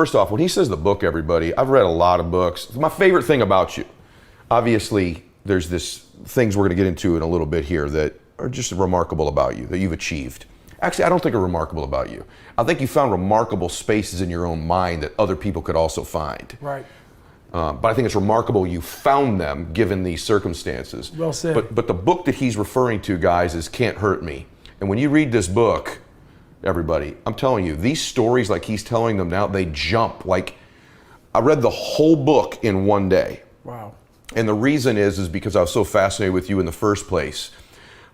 First off, when he says the book, everybody, I've read a lot of books. My favorite thing about you, obviously, there's this things we're going to get into in a little bit here that are just remarkable about you, that you've achieved. Actually, I don't think are remarkable about you. I think you found remarkable spaces in your own mind that other people could also find. Right. But I think it's remarkable you found them given these circumstances. Well said. But the book that he's referring to, guys, is Can't Hurt Me. And when you read this book, everybody, I'm telling you, these stories like he's telling them now, they jump. Like, I read the whole book in one day. Wow. And the reason is because I was so fascinated with you in the first place.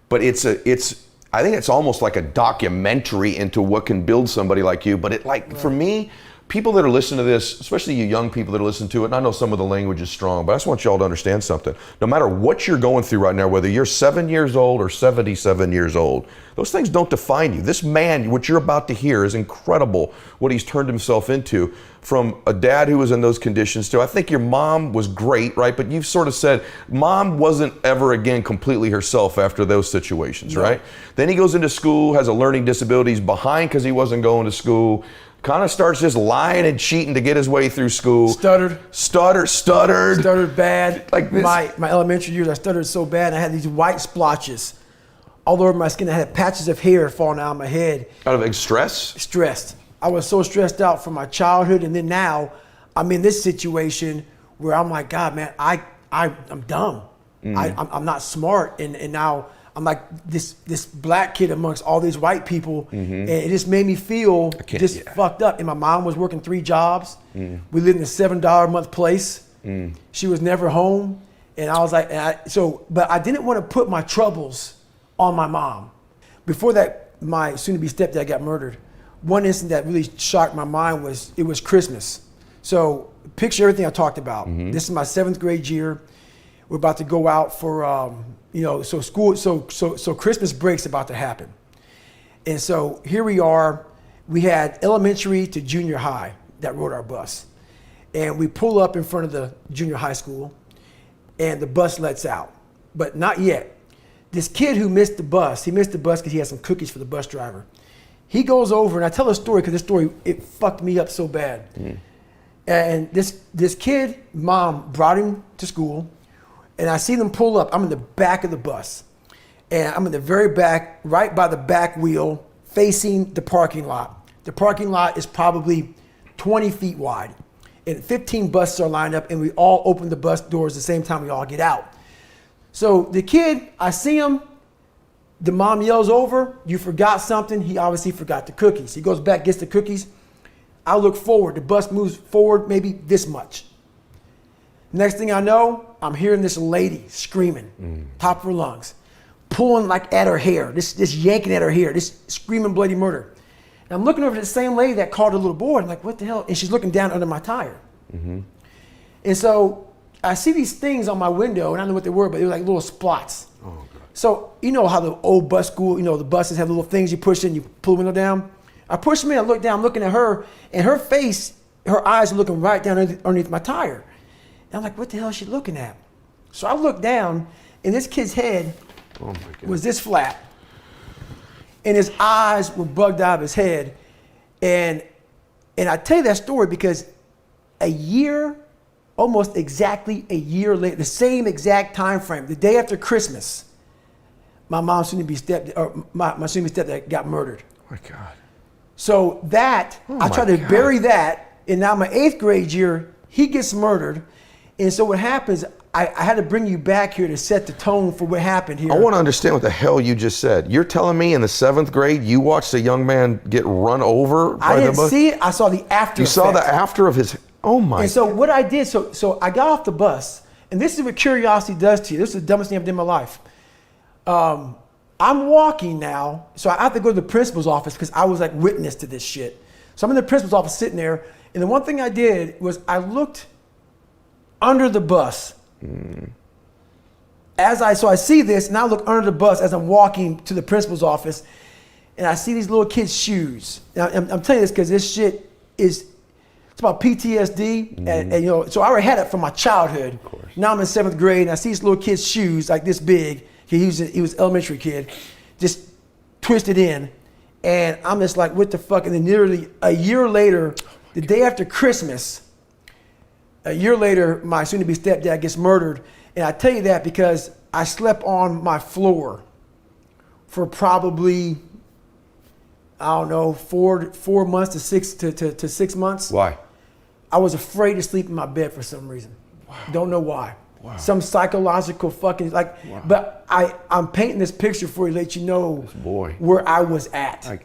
But I think it's almost like a documentary into what can build somebody like you. But for me, people that are listening to this, especially you young people that are listening to it, and I know some of the language is strong, but I just want y'all to understand something. No matter what you're going through right now, whether you're 7 years old or 77 years old, those things don't define you. This man, what you're about to hear, is incredible what he's turned himself into, from a dad who was in those conditions to, I think your mom was great, right? But you've sort of said mom wasn't ever again completely herself after those situations, No. right? Then he goes into school, has a learning disability, he's behind because he wasn't going to school. Kind of starts just lying and cheating to get his way through school. Stuttered bad. Like this. My elementary years, I stuttered so bad. I had these white splotches all over my skin. I had patches of hair falling out of my head. Out of stress? Stressed. I was so stressed out from my childhood, and then now I'm in this situation where I'm like, God, man, I'm dumb. I'm not smart, and now I'm like this black kid amongst all these white people, and it just made me feel just fucked up. And my mom was working 3 jobs. We lived in a $7 a month place. She was never home, and I was like, but I didn't want to put my troubles on my mom. Before that, my soon-to-be stepdad got murdered. One incident that really shocked my mind was it was Christmas. So picture everything I talked about. This is my 7th grade year. We're about to go out for so Christmas break's about to happen. And so here we are. We had elementary to junior high that rode our bus. And we pull up in front of the junior high school, and the bus lets out. But not yet. This kid who missed the bus, he missed the bus because he had some cookies for the bus driver. He goes over, and I tell a story because this story, it fucked me up so bad. And this kid, mom brought him to school, and I see them pull up. I'm in the back of the bus, and I'm in the very back, right by the back wheel, facing the parking lot. The parking lot is probably 20 feet wide, and 15 buses are lined up, and we all open the bus doors at the same time we all get out. So the kid, I see him, the mom yells over, "You forgot something." He obviously forgot the cookies. He goes back, gets the cookies. I look forward, the bus moves forward maybe this much. Next thing I know, I'm hearing this lady screaming, top of her lungs, pulling like at her hair, this yanking at her hair, this screaming bloody murder. And I'm looking over at the same lady that called her little boy, I'm like, what the hell? And she's looking down under my tire. And so I see these things on my window, and I don't know what they were, but they were like little splots. Oh, God. So you know how the old bus school, the buses have little things you push in, you pull the window down. I push them in, I look down, I'm looking at her, and her face, her eyes are looking right down underneath my tire. And I'm like, what the hell is she looking at? So I look down, and this kid's head was this flat, and his eyes were bugged out of his head. And I tell you that story because almost exactly a year later, the same exact time frame, the day after Christmas, my mom's soon-to-be stepdad got murdered. Oh my God. So I tried to bury that, and now my 8th grade year, he gets murdered. And so what happens, I had to bring you back here to set the tone for what happened here. I want to understand what the hell you just said. You're telling me in the 7th grade, you watched a young man get run over by the bus? I didn't see it, I saw the after You effect. saw the after of his, oh my. And so what I did, so I got off the bus, and this is what curiosity does to you. This is the dumbest thing I've done in my life. I'm walking now, so I have to go to the principal's office because I was like witness to this shit. So I'm in the principal's office sitting there, and the one thing I did was I looked under the bus. So I see this, and I look under the bus as I'm walking to the principal's office, and I see these little kids' shoes. Now, I'm telling you this because this shit it's about PTSD, and so I already had it from my childhood. Of course. Now I'm in 7th grade, and I see these little kids' shoes like this big. He was an elementary kid, just twisted in, and I'm just like, what the fuck? And then nearly a year later, The day after Christmas, a year later, my soon-to-be stepdad gets murdered. And I tell you that because I slept on my floor for probably, I don't know, 4 months to 6 months. Why? I was afraid to sleep in my bed for some reason. Wow. Don't know why. Wow. Some psychological fucking Wow. but I'm painting this picture for you to let you know Boy. where I was at.